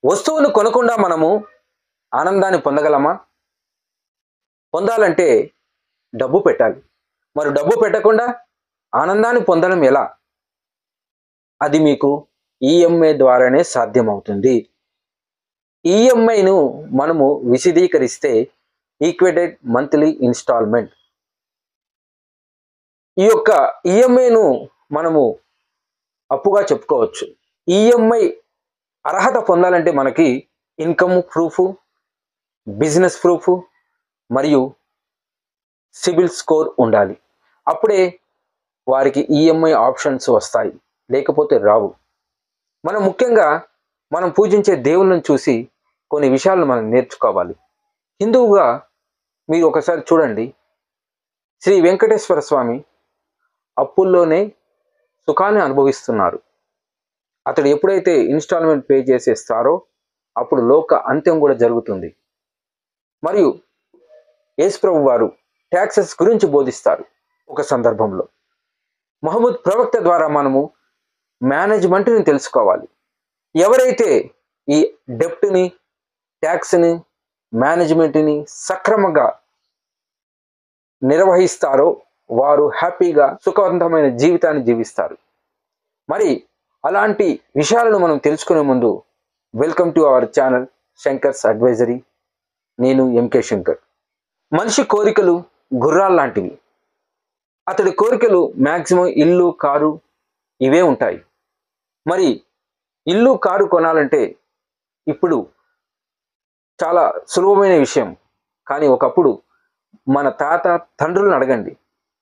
వస్తువును కొనకుండా మనము ఆనందాన్ని పొందగలమా? పొందాలంటే డబ్బు పెట్టాలి. మరి డబ్బు పెట్టకుండా ఆనందాన్ని పొందడం ఎలా? అది మీకు ఈఎంఐ ద్వారానే సాధ్యమవుతుంది. ఈఎంఐను మనము విశదీకరిస్తే ఈక్వేటెడ్ మంత్లీ ఇన్‌స్టాల్‌మెంట్. ఈ యొక్క ఈఎంఐను మనము అప్పుగా చెప్పుకోవచ్చు. ఈఎంఐ అర్హత పొందాలంటే మనకి ఇన్‌కమ్ ప్రూఫ్, బిజినెస్ ప్రూఫ్ మరియు సిబిల్ స్కోర్ ఉండాలి. అప్పుడే వారికి ఈఎంఐ ఆప్షన్స్ వస్తాయి. లేకపోతే రావు. మనం ముఖ్యంగా మనం పూజించే దేవుళ్ళను చూసి కొన్ని విషయాలను మనం నేర్చుకోవాలి. హిందువుగా మీరు ఒకసారి చూడండి. శ్రీ వెంకటేశ్వర స్వామి అప్పుల్లోనే సుఖాన్ని అనుభవిస్తున్నారు. అతడు ఎప్పుడైతే ఇన్‌స్టాల్‌మెంట్ పే చేసేస్తారో అప్పుడు లోక అంత్యం కూడా జరుగుతుంది. మరియు యేసుప్రభు వారు టాక్సెస్ గురించి బోధిస్తారు ఒక సందర్భంలో. మహమ్మద్ ప్రవక్త ద్వారా మనము మేనేజ్‌మెంట్‌ని తెలుసుకోవాలి. ఎవరైతే ఈ డెబ్ట్‌ని, ట్యాక్స్‌ని, మేనేజ్‌మెంట్‌ని సక్రమంగా నిర్వహిస్తారో వారు హ్యాపీగా సుఖవంతమైన జీవితాన్ని జీవిస్తారు. మరి అలాంటి విషయాలను మనం తెలుసుకునే ముందు welcome to our channel Shankar's advisory. నేను ఎంకే శంకర్. మనిషి కోరికలు గుర్రాల్లాంటివి. అతడి కోరికలు మ్యాక్సిమం ఇల్లు, కారు ఇవే ఉంటాయి. మరి ఇల్లు, కారు కొనాలంటే ఇప్పుడు చాలా సులభమైన విషయం. కానీ ఒకప్పుడు మన తాత తండ్రులను అడగండి.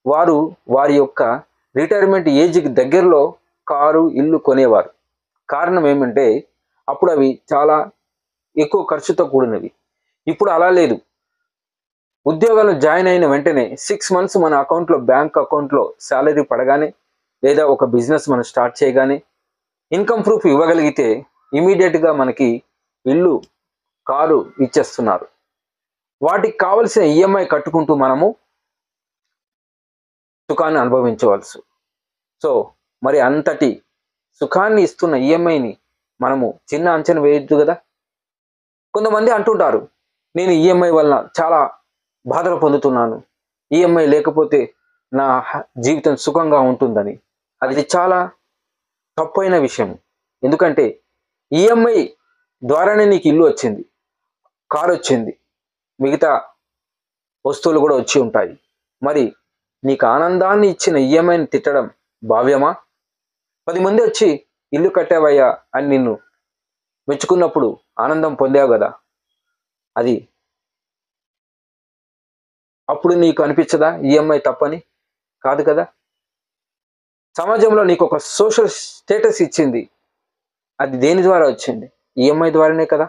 వారు వారి యొక్క రిటైర్మెంట్ ఏజ్‌కి దగ్గరలో కారు, ఇల్లు కొనేవారు. కారణం ఏమంటే అప్పుడు అవి చాలా ఎక్కువ ఖర్చుతో కూడినవి. ఇప్పుడు అలా లేదు. ఉద్యోగాల్లో జాయిన్ అయిన వెంటనే 6 మంత్స్ మన అకౌంట్‌లో, బ్యాంక్ అకౌంట్‌లో సాలరీ పడగానే లేదా ఒక బిజినెస్ మనం స్టార్ట్ చేయగానే ఇన్‌కమ్ ప్రూఫ్ ఇవ్వగలిగితే ఇమ్మీడియేట్‌గా మనకి ఇల్లు, కారు ఇచ్చేస్తున్నారు. వాటికి కావలసిన ఈఎంఐ కట్టుకుంటూ మనము సుఖాన్ని అనుభవించవచ్చు. సో, మరి అంతటి సుఖాన్ని ఇస్తున్న ఈఎంఐని మనము చిన్న అంచనా వేయొద్దు గదా! కొంతమంది అంటుంటారు, నేను ఈఎంఐ వలన చాలా బాధలు పొందుతున్నాను. ఈఎంఐ లేకపోతే నా జీవితం సుఖంగా ఉంటుందని. అది చాలా తప్పైన విషయం. ఎందుకంటే ఈఎంఐ ద్వారానే నీకు ఇల్లు వచ్చింది, కారు వచ్చింది, మిగతా వస్తువులు కూడా వచ్చి ఉంటాయి. మరి నీకు ఆనందాన్ని ఇచ్చిన ఈఎంఐని తిట్టడం భావ్యమా? 10 మంది వచ్చి ఇల్లు కట్టావయ్యా అని నిన్ను మెచ్చుకున్నప్పుడు ఆనందం పొందావు కదా, అది అప్పుడు నీకు అనిపించదా ఈఎంఐ తప్పని? కాదు కదా. సమాజంలో నీకు ఒక సోషల్ స్టేటస్ ఇచ్చింది, అది దేని ద్వారా వచ్చింది? ఈఎంఐ ద్వారానే కదా.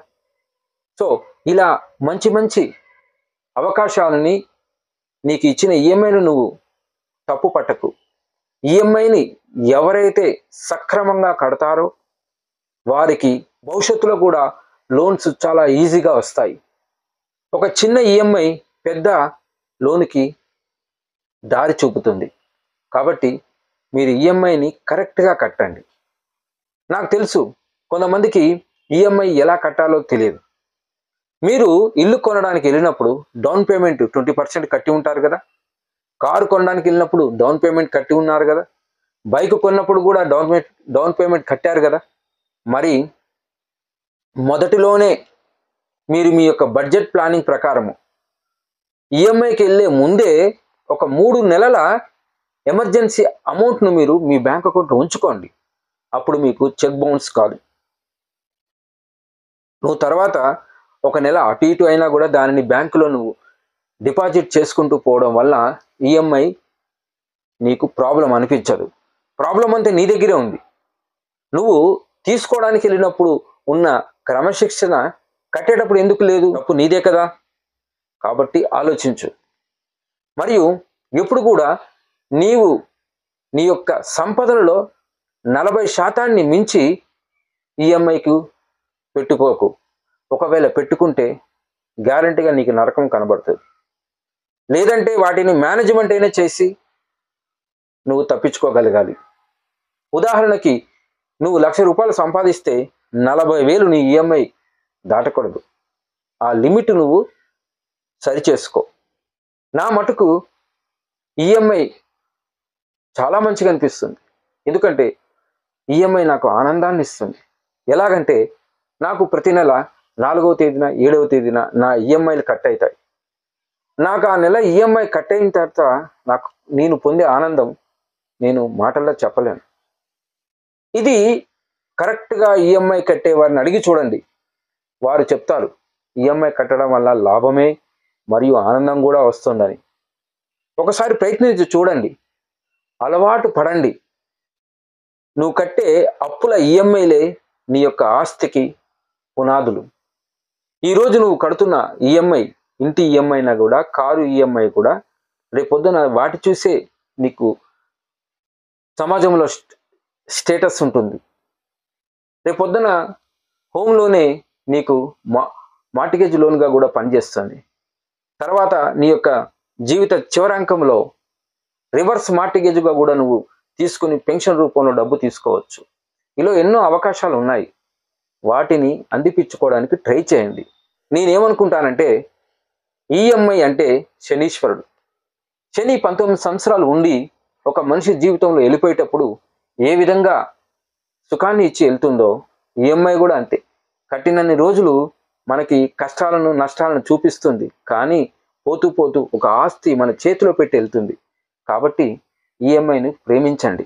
సో ఇలా మంచి మంచి అవకాశాలని నీకు ఇచ్చిన ఈఎంఐను నువ్వు తప్పు పట్టకు. ఈఎంఐని ఎవరైతే సక్రమంగా కడతారో వారికి భవిష్యత్తులో కూడా లోన్స్ చాలా ఈజీగా వస్తాయి. ఒక చిన్న ఈఎంఐ పెద్ద లోన్కి దారి చూపుతుంది. కాబట్టి మీరు ఈఎంఐని కరెక్ట్గా కట్టండి. నాకు తెలుసు కొంతమందికి ఈఎంఐ ఎలా కట్టాలో తెలియదు. మీరు ఇల్లు కొనడానికి వెళ్ళినప్పుడు డౌన్ పేమెంట్ 20% కట్టి ఉంటారు కదా. కారు కొనడానికి వెళ్ళినప్పుడు డౌన్ పేమెంట్ కట్టి ఉన్నారు కదా. బైక్ కొన్నప్పుడు కూడా డౌన్ పేమెంట్ కట్టారు కదా. మరి మొదటిలోనే మీరు మీ యొక్క బడ్జెట్ ప్లానింగ్ ప్రకారము ఈఎంఐకి వెళ్ళే ముందే ఒక 3 నెలల ఎమర్జెన్సీ అమౌంట్ను మీరు మీ బ్యాంక్ అకౌంట్లో ఉంచుకోండి. అప్పుడు మీకు చెక్ బౌన్స్ కాదు. నువ్వు తర్వాత ఒక నెల అటు ఇటు అయినా కూడా దానిని బ్యాంకులో నువ్వు డిపాజిట్ చేసుకుంటూ పోవడం వల్ల ఈఎంఐ నీకు ప్రాబ్లం అనిపించదు. ప్రాబ్లం అంతా నీ దగ్గరే ఉంది. నువ్వు తీసుకోవడానికి వెళ్ళినప్పుడు ఉన్న క్రమశిక్షణ కట్టేటప్పుడు ఎందుకు లేదు? తప్పు నీదే కదా. కాబట్టి ఆలోచించు. మరియు ఎప్పుడు కూడా నీవు నీ యొక్క సంపదలలో 40% మించి ఈఎంఐకు పెట్టుకోకు. ఒకవేళ పెట్టుకుంటే గ్యారంటీగా నీకు నరకం కనబడుతుంది. లేదంటే వాటిని మేనేజ్మెంట్ అయినా చేసి నువ్వు తప్పించుకోగలగాలి. ఉదాహరణకి నువ్వు 1,00,000 రూపాయలు సంపాదిస్తే 40,000 నీ ఈఎంఐ దాటకూడదు. ఆ లిమిట్ నువ్వు సరిచేసుకో. నా మటుకు ఈఎంఐ చాలా మంచిగా అనిపిస్తుంది. ఎందుకంటే ఈఎంఐ నాకు ఆనందాన్ని ఇస్తుంది. ఎలాగంటే నాకు ప్రతి నెల 4వ తేదీన 7వ తేదీన నా ఈఎంఐలు కట్ అవుతాయి. నాకు ఆ నెల ఈఎంఐ కట్ అయిన తర్వాత నేను పొందే ఆనందం నేను మాటల్లో చెప్పలేను. ఇది కరెక్ట్గా ఈఎంఐ కట్టే వారిని అడిగి చూడండి, వారు చెప్తారు ఈఎంఐ కట్టడం వల్ల లాభమే మరియు ఆనందం కూడా వస్తుందని. ఒకసారి ప్రయత్నించి చూడండి, అలవాటు పడండి. నువ్వు కట్టే అప్పుల ఈఎంఐలే నీ యొక్క ఆస్తికి పునాదులు. ఈరోజు నువ్వు కడుతున్న ఈఎంఐ, ఇంటి ఈఎంఐ అయినా కూడా, కారు ఈఎంఐ కూడా రేపొద్దున వాటి చూసే నీకు సమాజంలో స్టేటస్ ఉంటుంది. రేపొద్దున హోమ్ లోనే నీకు మార్టిగేజ్ లోన్గా కూడా పనిచేస్తుంది. తర్వాత నీ యొక్క జీవిత చివరాంకంలో రివర్స్ మార్టిగేజ్గా కూడా నువ్వు తీసుకుని పెన్షన్ రూపంలో డబ్బు తీసుకోవచ్చు. ఇలా ఎన్నో అవకాశాలు ఉన్నాయి. వాటిని అందిపించుకోవడానికి ట్రై చేయండి. నేనేమనుకుంటానంటే ఈఎంఐ అంటే శనీశ్వరుడు. శని 19 సంవత్సరాలు ఉండి ఒక మనిషి జీవితంలో వెళ్ళిపోయేటప్పుడు ఏ విధంగా సుఖాన్ని ఇచ్చి వెళ్తుందో ఈఎంఐ కూడా అంతే. కట్టినన్ని రోజులు మనకి కష్టాలను నష్టాలను చూపిస్తుంది, కానీ పోతూ పోతూ ఒక ఆస్తి మన చేతిలో పెట్టి వెళ్తుంది. కాబట్టి ఈఎంఐని ప్రేమించండి.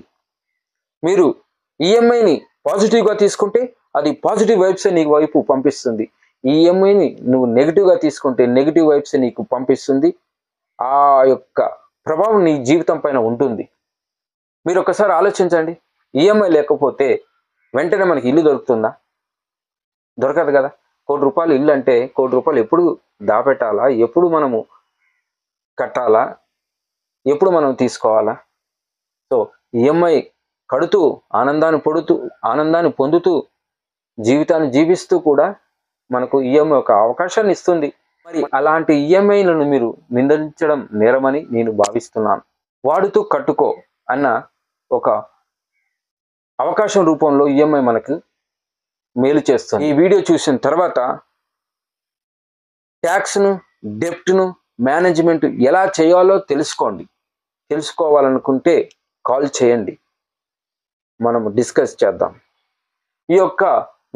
మీరు ఈఎంఐని పాజిటివ్గా తీసుకుంటే అది పాజిటివ్ వైబ్స్ నీ వైపు పంపిస్తుంది. ఈఎంఐని నువ్వు నెగిటివ్గా తీసుకుంటే నెగిటివ్ వైబ్స్ నీకు పంపిస్తుంది. ఆ యొక్క ప్రభావం నీ జీవితం పైన ఉంటుంది. మీరు ఒకసారి ఆలోచించండి, ఈఎంఐ లేకపోతే వెంటనే మనకి ఇల్లు దొరుకుతుందా? దొరకదు కదా. ₹1,00,00,000 ఇల్లు అంటే ₹1,00,00,000 ఎప్పుడు దాపెట్టాలా, ఎప్పుడు మనము కట్టాలా, ఎప్పుడు మనం తీసుకోవాలా? సో ఈఎంఐ కడుతూ ఆనందాన్ని పొందుతూ జీవితాన్ని జీవిస్తూ కూడా మనకు ఈఎంఐ ఒక అవకాశాన్ని ఇస్తుంది. మరి అలాంటి ఈఎంఐలను మీరు నిందించడం నేరమని నేను భావిస్తున్నాను. వాడుతూ కట్టుకో అన్న ఒక అవకాశం రూపంలో ఈఎంఐ మనకు మేలు చేస్తుంది. ఈ వీడియో చూసిన తర్వాత ట్యాక్స్ను, డెప్ట్ను మేనేజ్మెంట్ ఎలా చేయాలో తెలుసుకోవాలనుకుంటే కాల్ చేయండి, మనం డిస్కస్ చేద్దాం. ఈ యొక్క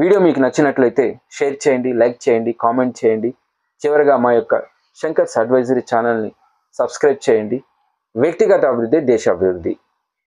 వీడియో మీకు నచ్చినట్లయితే షేర్ చేయండి, లైక్ చేయండి, కామెంట్ చేయండి. చివరిగా మా యొక్క శంకర్స్ అడ్వైజరీ ఛానల్ని సబ్స్క్రైబ్ చేయండి. వ్యక్తిగత అభివృద్ధి, దేశాభివృద్ధి.